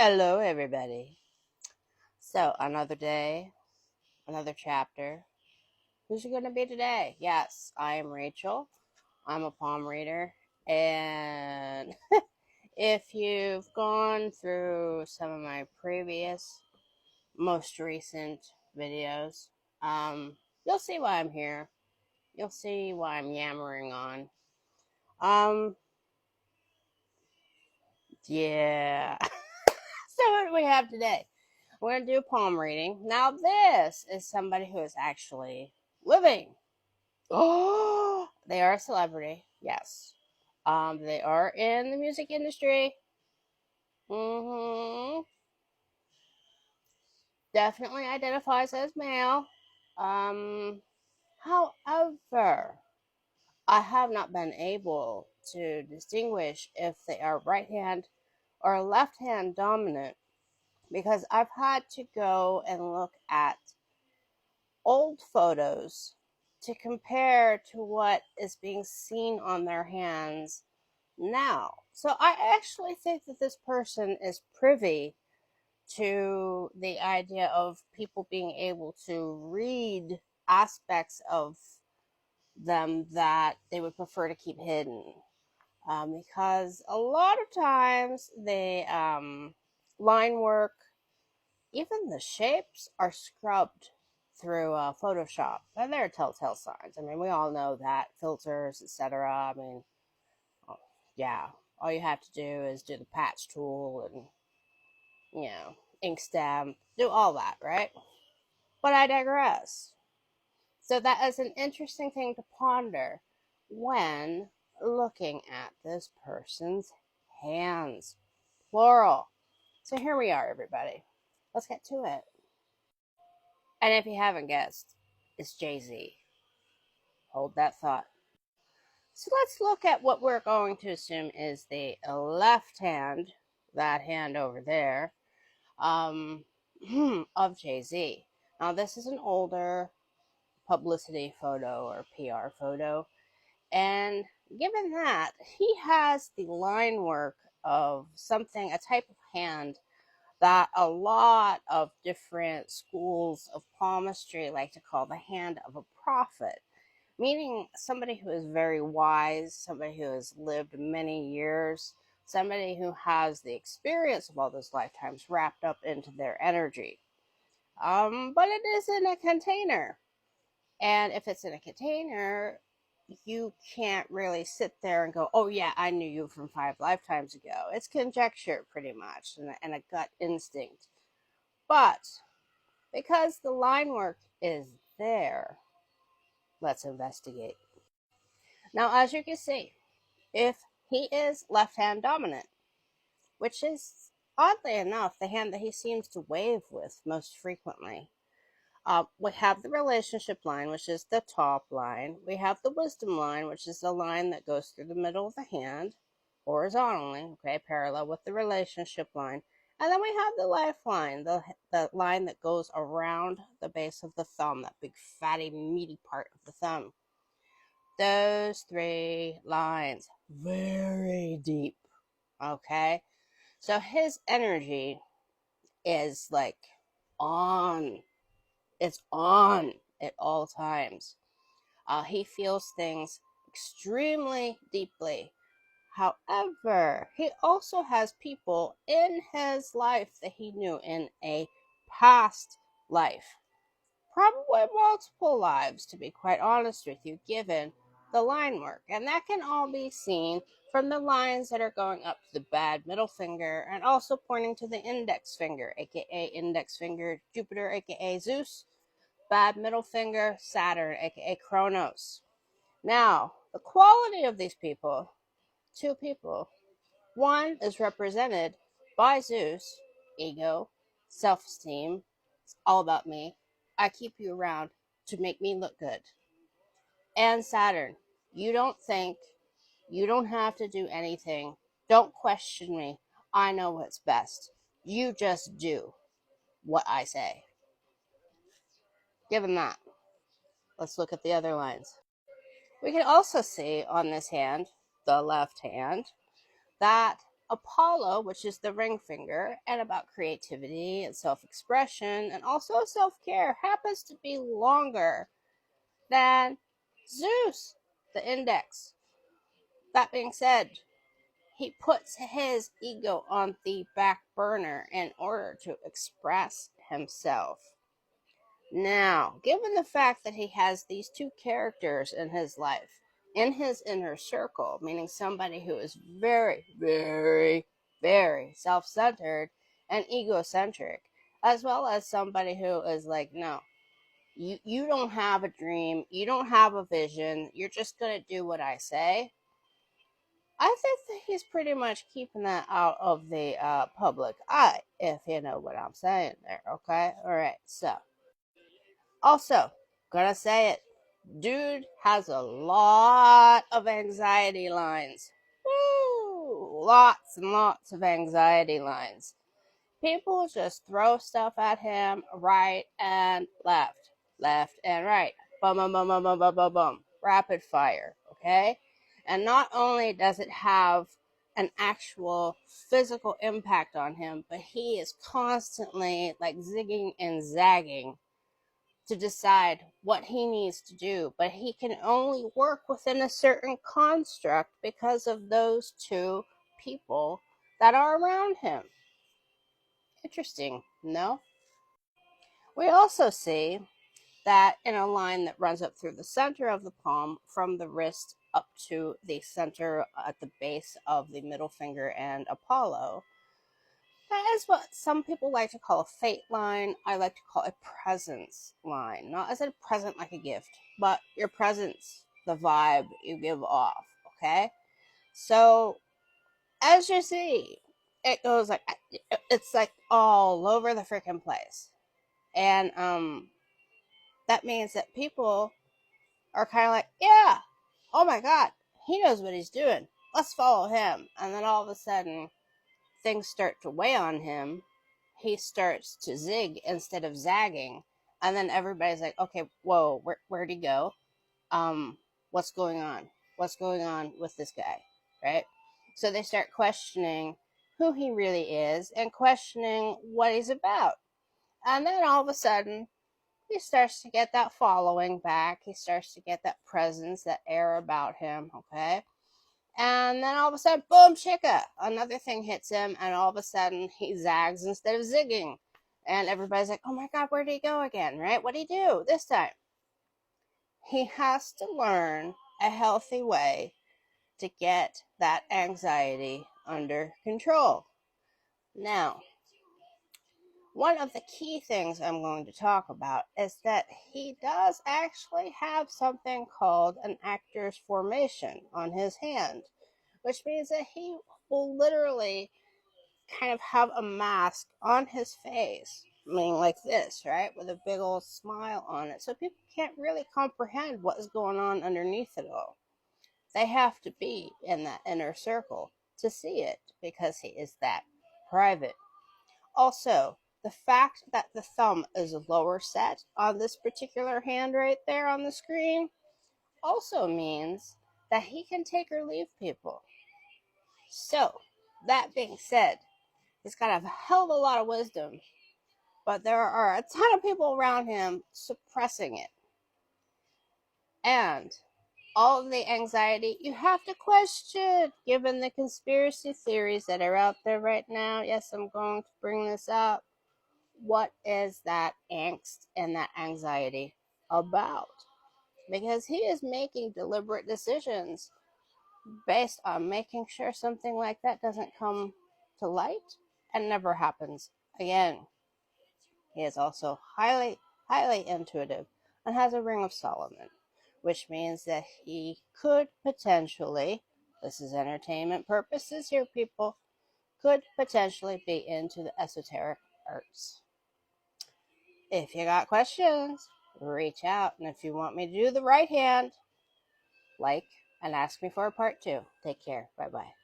Hello, everybody. So, another day, another chapter. Who's it going to be today? Yes, I am Rachel. I'm a palm reader. And if you've gone through some of my previous, most recent videos, you'll see why I'm here. You'll see why I'm yammering on. Um, yeah. So, what do we have today? We're going to do a palm reading. Now, this is somebody who is actually living. Oh, they are a celebrity. Yes. They are in the music industry. Mm-hmm. Definitely identifies as male. Um, However, I have not been able to distinguish if they are right hand or left hand dominant because I've had to go and look at old photos to compare to what is being seen on their hands now. So I actually think that this person is privy to the idea of people being able to read aspects of them that they would prefer to keep hidden. Because a lot of times the line work, even the shapes, are scrubbed through Photoshop. And there are telltale signs. I mean, we all know that filters, etc. I mean, yeah, all you have to do is do the patch tool and ink stamp, do all that, right? But I digress. So that is an interesting thing to ponder when looking at this person's hands, plural. So here we are, everybody. Let's get to it. And if you haven't guessed, it's Jay-Z. Hold that thought. So let's look at what we're going to assume is the left hand, that hand over there, um, of Jay-Z. Now, this is an older publicity photo or PR photo. And given that, he has the line work of something, a type of hand that a lot of different schools of palmistry like to call the hand of a prophet, meaning somebody who is very wise, somebody who has lived many years, somebody who has the experience of all those lifetimes wrapped up into their energy. But it is in a container. And if it's in a container, you can't really sit there and go, oh, yeah, I knew you from 5 lifetimes ago. It's conjecture, pretty much, and a gut instinct. But because the line work is there, let's investigate. Now, as you can see, if he is left hand dominant, which is oddly enough the hand that he seems to wave with most frequently, we have the relationship line, which is the top line. We have the wisdom line, which is the line that goes through the middle of the hand horizontally, okay, parallel with the relationship line. And then we have the lifeline, the line that goes around the base of the thumb, that big fatty meaty part of the thumb. Those three lines, very deep, okay? So his energy is like on. It's on at all times. He feels things extremely deeply. However, he also has people in his life that he knew in a past life. Probably multiple lives, to be quite honest with you, given the line work. And that can all be seen from the lines that are going up to the bad middle finger and also pointing to the index finger, aka index finger Jupiter, aka Zeus, bad middle finger Saturn, aka Kronos. Now, the quality of these people, two people. One is represented by Zeus, ego, self esteem. It's all about me. I keep you around to make me look good. And Saturn, you don't think, you don't have to do anything. Don't question me. I know what's best. You just do what I say. Given that, let's look at the other lines. We can also see on this hand, the left hand, that Apollo, which is the ring finger, and about creativity and self expression and also self care, happens to be longer than Zeus, the index. That being said, he puts his ego on the back burner in order to express himself. Now, given the fact that he has these two characters in his life, in his inner circle, meaning somebody who is very, very, very self centered and egocentric, as well as somebody who is like, no, you don't have a dream, you don't have a vision, you're just going to do what I say. I think that he's pretty much keeping that out of the public eye, if you know what I'm saying there, okay? All right, so also, gonna say it, dude has a lot of anxiety lines. Woo! Lots and lots of anxiety lines. People just throw stuff at him right and left, left and right. Bum, bum, bum, bum, bum, bum, bum, bum. Rapid fire, okay? And not only does it have an actual physical impact on him, but he is constantly like zigging and zagging to decide what he needs to do, but he can only work within a certain construct because of those two people that are around him. Interesting, no? We also see that in a line that runs up through the center of the palm from the wrist up to the center at the base of the middle finger and Apollo. That is what some people like to call a fate line. I like to call a presence line. Not as a present like a gift, but your presence, the vibe you give off. Okay? So, as you see, it goes like, it's like all over the freaking place. And that means that people are kind of like, yeah, oh my God, he knows what he's doing. Let's follow him. And then all of a sudden, things start to weigh on him. He starts to zig instead of zagging. And then everybody's like, okay, whoa, where'd he go? Um, what's going on? What's going on with this guy? Right? So they start questioning who he really is and questioning what he's about. And then all of a sudden, he starts to get that following back. He starts to get that presence, that air about him, okay? And then all of a sudden, boom, chicka, another thing hits him, and all of a sudden he zags instead of zigging. And everybody's like, oh my God, where did he go again, right? What did he do this time? He has to learn a healthy way to get that anxiety under control. Now, one of the key things I'm going to talk about is that he does actually have something called an actor's formation on his hand, which means that he will literally kind of have a mask on his face, meaning like this, right, with a big old smile on it. So people can't really comprehend what is going on underneath it all. They have to be in that inner circle to see it because he is that private. Also, the fact that the thumb is lower set on this particular hand right there on the screen also means that he can take or leave people. So, that being said, he's got a hell of a lot of wisdom, but there are a ton of people around him suppressing it. And all of the anxiety you have to question, given the conspiracy theories that are out there right now. Yes, I'm going to bring this up. What is that angst and that anxiety about? Because he is making deliberate decisions based on making sure something like that doesn't come to light and never happens again. He is also highly intuitive and has a ring of Solomon, which means that he could potentially, this is entertainment purposes here, people, could potentially be into the esoteric arts. If you got questions, reach out. And if you want me to do the right hand, like and ask me for a part 2. Take care. Bye bye.